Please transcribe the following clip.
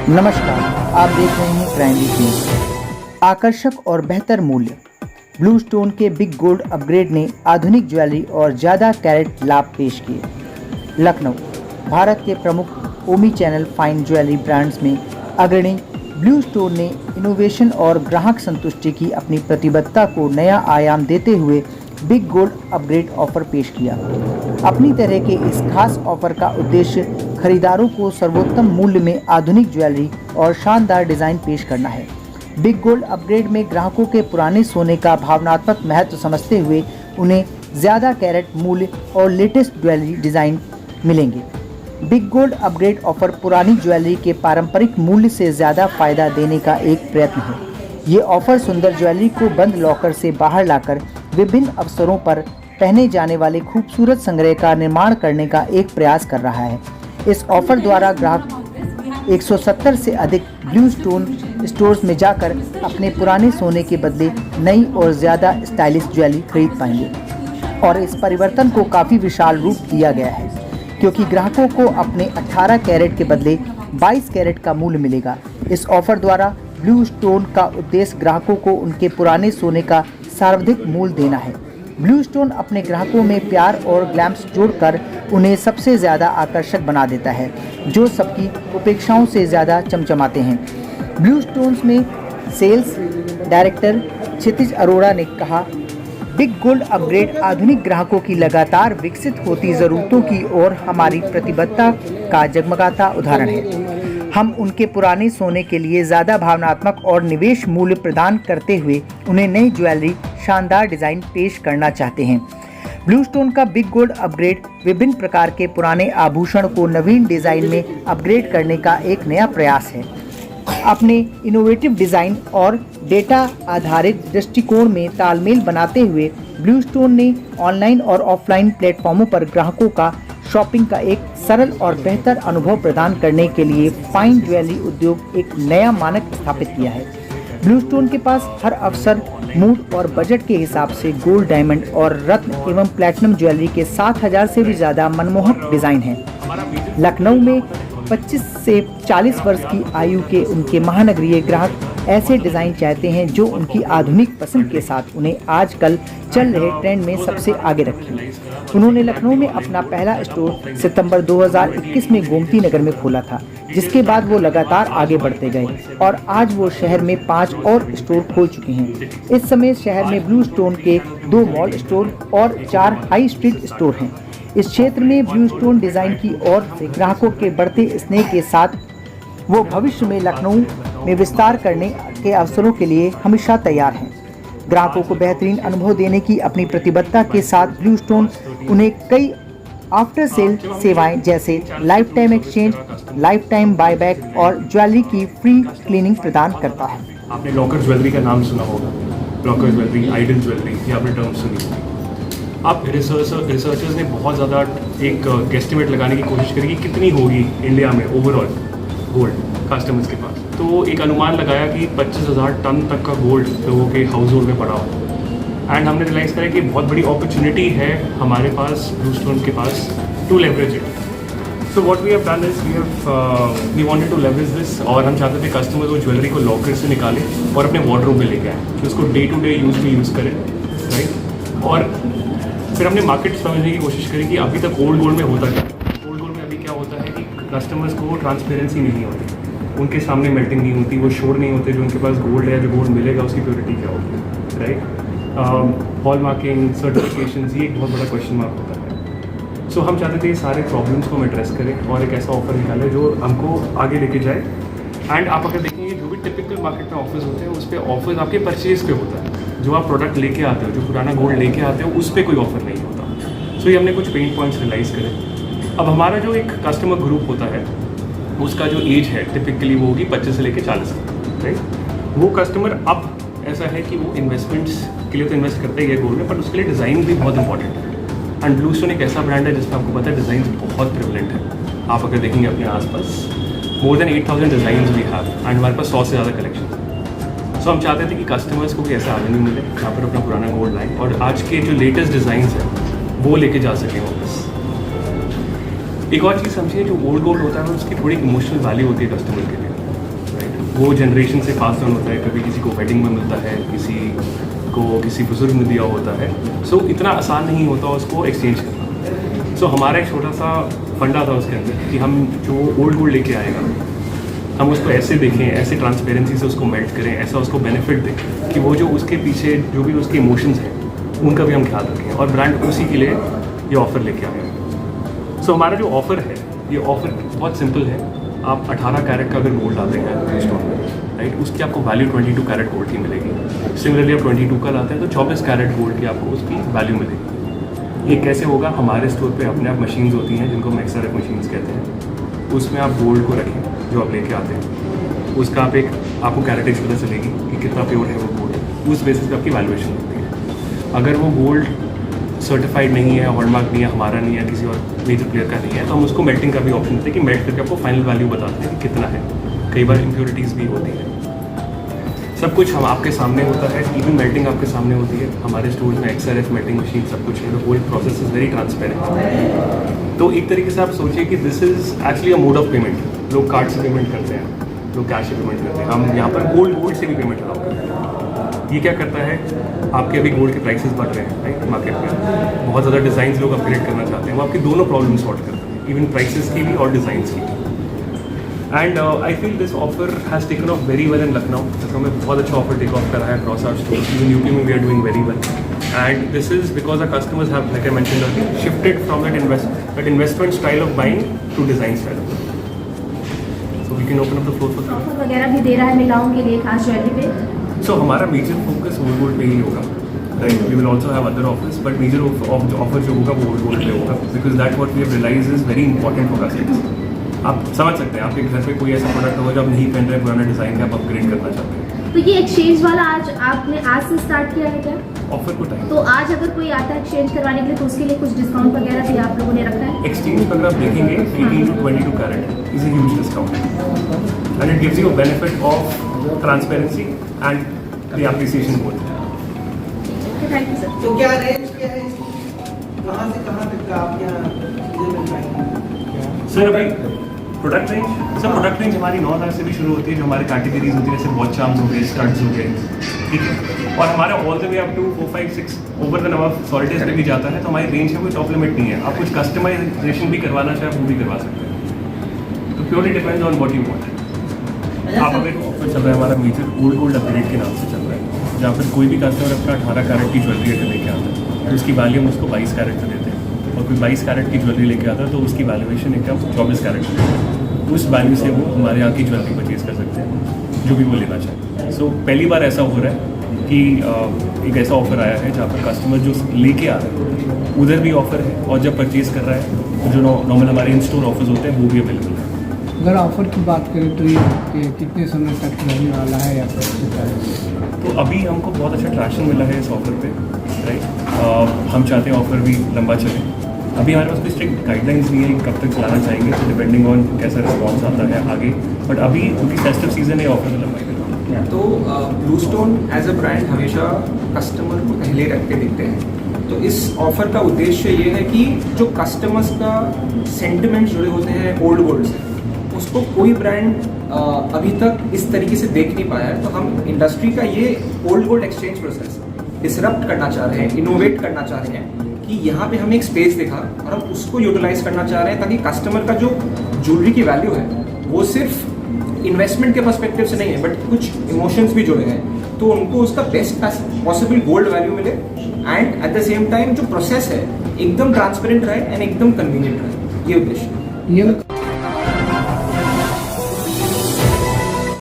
नमस्कार, आप देख रहे हैं क्राइम वीक न्यूज। आकर्षक और बेहतर मूल्य। ब्लू स्टोन के बिग गोल्ड अपग्रेड ने आधुनिक ज्वेलरी और ज़्यादा कैरेट लाभ पेश किए। लखनऊ, भारत के प्रमुख ओमी चैनल फाइन ज्वेलरी ब्रांड्स में अग्रणी ब्लू स्टोन ने इनोवेशन और ग्राहक संतुष्टि की अपनी प्रतिबद्धता को नया आयाम देते हुए बिग गोल्ड अपग्रेड ऑफर पेश किया। अपनी तरह के इस खास ऑफर का उद्देश्य खरीदारों को सर्वोत्तम मूल्य में आधुनिक ज्वेलरी और शानदार डिज़ाइन पेश करना है। बिग गोल्ड अपग्रेड में ग्राहकों के पुराने सोने का भावनात्मक महत्व समझते हुए उन्हें ज़्यादा कैरेट मूल्य और लेटेस्ट ज्वेलरी डिज़ाइन मिलेंगे। बिग गोल्ड अपग्रेड ऑफर पुरानी ज्वेलरी के पारंपरिक मूल्य से ज़्यादा फायदा देने का एक प्रयत्न है। ये ऑफर सुंदर ज्वेलरी को बंद लॉकर से बाहर लाकर विभिन्न अवसरों पर पहने जाने वाले खूबसूरत संग्रह का निर्माण करने का एक प्रयास कर रहा है। इस ऑफर द्वारा ग्राहक 170 से अधिक ब्लू स्टोन स्टोर्स में जाकर अपने पुराने सोने के बदले नई और ज़्यादा स्टाइलिश ज्वेलरी खरीद पाएंगे। और इस परिवर्तन को काफ़ी विशाल रूप दिया गया है क्योंकि ग्राहकों को अपने 18 कैरेट के बदले 22 कैरेट का मूल्य मिलेगा। इस ऑफर द्वारा ब्लू स्टोन का उद्देश्य ग्राहकों को उनके पुराने सोने का सर्वाधिक मूल्य देना है। ब्लू स्टोन अपने ग्राहकों में प्यार और ग्लैम्स जोड़कर उन्हें सबसे ज़्यादा आकर्षक बना देता है, जो सबकी अपेक्षाओं से ज़्यादा चमचमाते हैं। ब्लू स्टोन्स में सेल्स डायरेक्टर क्षितिज अरोड़ा ने कहा, बिग गोल्ड अपग्रेड आधुनिक ग्राहकों की लगातार विकसित होती ज़रूरतों की ओर हमारी प्रतिबद्धता का जगमगाता उदाहरण है। हम उनके पुराने सोने के लिए ज़्यादा भावनात्मक और निवेश मूल्य प्रदान करते हुए उन्हें नई ज्वेलरी शानदार डिज़ाइन पेश करना चाहते हैं। ब्लू स्टोन का बिग गोल्ड अपग्रेड विभिन्न प्रकार के पुराने आभूषण को नवीन डिज़ाइन में अपग्रेड करने का एक नया प्रयास है। अपने इनोवेटिव डिज़ाइन और डेटा आधारित दृष्टिकोण में तालमेल बनाते हुए ब्लू स्टोन ने ऑनलाइन और ऑफलाइन प्लेटफॉर्मों पर ग्राहकों का शॉपिंग का एक सरल और बेहतर अनुभव प्रदान करने के लिए फाइन ज्वेलरी उद्योग एक नया मानक स्थापित किया है। ब्लू स्टोन के पास हर अवसर, मूड और बजट के हिसाब से गोल्ड, डायमंड और रत्न एवं प्लैटिनम ज्वेलरी के 7000 से भी ज़्यादा मनमोहक डिज़ाइन हैं। लखनऊ में 25 से 40 वर्ष की आयु के उनके महानगरीय ग्राहक ऐसे डिज़ाइन चाहते हैं जो उनकी आधुनिक पसंद के साथ उन्हें आजकल चल रहे ट्रेंड में सबसे आगे रखें। उन्होंने लखनऊ में अपना पहला स्टोर सितंबर 2021 में गोमती नगर में खोला था, जिसके बाद वो लगातार आगे बढ़ते गए और आज वो शहर में 5 और स्टोर खोल चुके हैं। इस समय शहर में ब्लू स्टोन के 2 मॉल स्टोर और 4 हाई स्ट्रीट स्टोर हैं। इस क्षेत्र में ब्लू स्टोन डिज़ाइन की ओर से ग्राहकों के बढ़ते स्नेह के साथ वो भविष्य में लखनऊ में विस्तार करने के अवसरों के लिए हमेशा तैयार हैं। ग्राहकों को बेहतरीन अनुभव देने की अपनी प्रतिबद्धता के साथ ब्लू स्टोन उन्हें कई आफ्टर सेल सेवाएं जैसे life time exchange, life time buyback और ज्वेलरी की फ्री क्लीनिंग प्रदान करता है। आपने लॉकर ज्वेलरी का नाम सुना होगा, लॉकर ज्वेलरी, आइडल ज्वेलरी, ये आपने टर्म सुनी होगी। आप रिसर्चर्स ने बहुत ज़्यादा एक गेस्टिमेट लगाने की कोशिश करी कि कितनी होगी इंडिया में ओवरऑल गोल्ड कस्टमर्स के पास। तो एक अनुमान लगाया कि 25,000 टन तक का गोल्ड लोगों के हाउस होल्ड में पड़ा हो। एंड हमने रियलाइज़ करा कि बहुत बड़ी अपॉर्चुनिटी है हमारे पास ब्लू स्टोन के पास to leverage it. So what we have done is we wanted to leverage this, और हम चाहते थे कस्टमर्स वो ज्वेलरी को लॉकर से निकालें और अपने वार्डरोब में लेके आए कि उसको डे टू डे यूज़ में यूज़ करें, राइट। और फिर हमने मार्केट समझने की कोशिश करी कि अभी तक ओल्ड गोल्ड में होता क्या। ओल्ड गोल्ड में अभी क्या होता है कि कस्टमर्स को ट्रांसपेरेंसी नहीं होती, उनके सामने मेल्टिंग नहीं होती, वो श्योर नहीं होते जो उनके पास गोल्ड है, जो गोल्ड मिलेगा उसकी प्योरिटी क्या होगी, राइट। हॉल मार्किंग, सर्टिफिकेशंस, ये एक बहुत बड़ा क्वेश्चन मार्क होता है। सो हम चाहते थे ये सारे प्रॉब्लम्स को हम एड्रेस करें और एक ऐसा ऑफर निकालें जो हमको आगे लेके जाए। एंड आप अगर देखेंगे जो भी टिपिकल मार्केट में ऑफर्स होते हैं उस पर ऑफर्स आपके परचेज पे होता है। जो आप प्रोडक्ट लेके आते हो, जो पुराना गोल्ड लेके आते हो, उस पर कोई ऑफर नहीं होता। सो ये हमने कुछ पेन पॉइंट्स रियलाइज़ करें। अब हमारा जो एक कस्टमर ग्रुप होता है उसका जो एज है टिपिकली वो होगी 25 से लेकर 40 तक, राइट। वो कस्टमर अब ऐसा है कि वो इन्वेस्टमेंट्स के लिए तो इन्वेस्ट करते ही है गोल्ड में, बट उसके लिए डिज़ाइन भी बहुत इंपॉर्टेंट है। एंड ब्लू स्टोन एक ऐसा ब्रांड है जिसमें आपको पता है डिज़ाइन बहुत प्रिवलेंट है। आप अगर देखेंगे अपने आसपास more than 8000 design we have and हमारे पास 100 से ज़्यादा कलेक्शन। सो हम चाहते थे कि कस्टमर्स को भी ऐसा एवेन्यू मिले जहाँ पर अपना पुराना गोल्ड लाएँ और आज के जो लेटेस्ट डिज़ाइन हैं वो लेके जा सकें वापस। एक और चीज़ समझिए, जो ओल्ड गोल्ड होता है उसकी थोड़ी इमोशनल वैल्यू होती है कस्टमर के लिए। वो जनरेशन से पास ऑन होता है, कभी किसी को वेडिंग में मिलता है, किसी को किसी बुजुर्ग ने दिया होता है। सो इतना आसान नहीं होता उसको एक्सचेंज करना। सो हमारा एक छोटा सा फंडा था उसके अंदर कि हम जो ओल्ड गोल्ड लेके आएगा हम उसको ऐसे देखें, ऐसे ट्रांसपेरेंसी से उसको मेल्ट करें, ऐसा उसको बेनिफिट दें कि वो जो उसके पीछे जो भी उसके इमोशंस हैं उनका भी हम ख्याल रखें, और ब्रांड उसी के लिए ये ऑफ़र लेके आए। सो हमारा जो ऑफ़र है, ये ऑफ़र बहुत सिंपल है। आप 18 कैरेट का अगर गोल्ड लाते हैं स्टोर में, राइट, उसकी आपको वैल्यू 22 कैरेट गोल्ड की मिलेगी। सिमिलरली आप 22 का लाते हैं तो 24 कैरेट गोल्ड की आपको उसकी वैल्यू मिलेगी। ये कैसे होगा? हमारे स्टोर पे अपने आप मशीन्स होती हैं जिनको हम XRF मशीन्स कहते हैं, उसमें आप गोल्ड को रखें जो आप लेके आते हैं, उसका आप एक आपको कैरेटेज पता चलेगी कि कितना प्योर है वो गोल्ड, उस बेसिस पे आपकी वैल्यूएशन होती है। अगर वो गोल्ड सर्टिफाइड नहीं है, हॉलमार्क नहीं है, हमारा नहीं है, किसी और मेजर प्लेयर का नहीं है, तो हम उसको मेल्टिंग का भी ऑप्शन देते हैं कि मेल्ट करके आपको फाइनल वैल्यू बताते हैं कि कितना है। कई बार इम्प्योरिटीज़ भी होती हैं। सब कुछ हम आपके सामने होता है, इवन मेल्टिंग आपके सामने होती है। हमारे स्टोर में XRF मेल्टिंग मशीन सब कुछ है, the whole process is very transparent. तो एक तरीके से आप सोचिए कि this is actually a mode of payment. लोग कार्ड से पेमेंट करते हैं, लोग कैश से पेमेंट करते हैं, हम यहाँ पर गोल्ड से भी पेमेंट अलाउ करते हैं। ये क्या करता है? आपके अभी गोल्ड के प्राइसेस बढ़ रहे हैं, राइट, मार्केट में बहुत ज़्यादा डिज़ाइंस लोग अपग्रेड करना चाहते हैं, वो आपकी दोनों प्रॉब्लम सॉल्व करते हैं, इवन प्राइसेस की भी और डिज़ाइंस की। And I feel this offer has taken off very well in Lucknow. Lucknow में बहुत अच्छा ऑफर टेक ऑफ करा है across our stores. Even UP में we are doing very well, and this is because our customers have, like I mentioned earlier, shifted from that investment style of buying to design style. So we can open up the floor for offer वगैरह भी दे रहा है महिलाओं के लिए खास jewellery पे। सो हमारा मेजर फोकस ओल्ड गोल्ड पे ही होगा, right. We will also have other offers, but major offer जो होगा वो ओल्ड गोल्ड पे होगा, because that what we have realised is very important for customers. आप समझ सकते हैं आपके घर पे कोई ऐसा प्रोडक्ट होगा जो आप नहीं पहन रहे, पुराना डिज़ाइन का आप अपग्रेड करना चाहते हैं। तो ये एक्सचेंज वाला आपने आज से स्टार्ट किया है क्या? ऑफर को टाइम तो आज अगर कोई आता है एक्सचेंज करवाने के लिए तो उसके लिए कुछ डिस्काउंट वगैरह भी आप लोगों ने रखा है? एक्सचेंज पर अगर आप देखेंगे 18 to 22 carat is a huge discount and it gives you a benefit of transparency and the appreciation both. Thank you sir. तो क्या रेंज क्या है इसकी? कहाँ से कहाँ तक का आप यहाँ चीज़ें मिल पाएंगे? सर अभी प्रोडक्ट रेंज हमारी 9 लाख से भी शुरू होती है, जो हमारे कैटेगरीज होती है, जैसे वॉच चार्म्स हो गए, स्टड्स हो गए, ठीक है। और हमारे all the way up to 4, 5, 6 over the number solitaire पे भी जाता है, तो हमारी रेंज में कोई टॉप लिमिट नहीं है। आप कुछ कस्टमाइजेशन भी करवाना चाहें वो भी करवा सकते हैं, तो purely depends on what you want. आप अगर ऑफर चल रहा है हमारा मेजर ओल्ड गोल्ड अपग्रेड के नाम से चल रहा है, जहाँ पर कोई भी कस्टमर अपना 18 कैरेट की ज्वेलरी अगर लेके आता है तो उसकी वैल्यू हम उसको 22 कैरेट का देते हैं, और कोई 22 कैरेट की ज्वेलरी लेके आता है तो उसकी वैल्यूएशन एकदम 24 कैरेट का देते हैं। उस वैल्यू से वो हमारे यहाँ की ज्वेलरी परचेज कर सकते हैं जो भी वो लेना चाहे। सो पहली बार ऐसा हो रहा है कि एक ऐसा ऑफर आया है जहाँ पर कस्टमर जो लेके आ रहा है उधर भी ऑफर है, और जब परचेज कर रहा है तो जो नॉर्मल हमारे इन स्टोर ऑफर्स होते हैं वो भी अवेलेबल है। अगर ऑफर की बात करें तो ये कितने समय तक रहने वाला है या तो अभी हमको बहुत अच्छा ट्रैक्शन मिला है इस ऑफर पे, राइट। हम चाहते हैं ऑफर भी लंबा चले। अभी हमारे पास कोई स्ट्रिक्ट गाइडलाइंस नहीं है कब तक चलाना चाहेंगे, तो डिपेंडिंग ऑन कैसा रिस्पॉन्स आता है आगे, बट अभी क्योंकि फेस्टिव सीजन है ऑफर में लंबाई करेंगे। तो BlueStone as a brand हमेशा कस्टमर को पहले रखते दिखते हैं। तो इस ऑफर का उद्देश्य ये है कि जो कस्टमर्स का सेंटिमेंट्स जुड़े होते हैं ओल्ड गोल्ड से, उसको कोई ब्रांड अभी तक इस तरीके से देख नहीं पाया है। तो हम इंडस्ट्री का ये old gold exchange process disrupt करना चाह रहे हैं, इनोवेट करना चाह रहे हैं कि यहाँ पे हमें एक स्पेस दिखा और हम उसको यूटिलाइज करना चाह रहे हैं, ताकि कस्टमर का जो ज्वेलरी की वैल्यू है वो सिर्फ इन्वेस्टमेंट के पर्सपेक्टिव से नहीं है, बट कुछ इमोशंस भी जुड़े हैं, तो उनको उसका बेस्ट पॉसिबल गोल्ड वैल्यू मिले, and at the same time जो प्रोसेस है एकदम ट्रांसपेरेंट रहे एंड एकदम कन्वीनियंट रहे। ये उद्देश्य। ये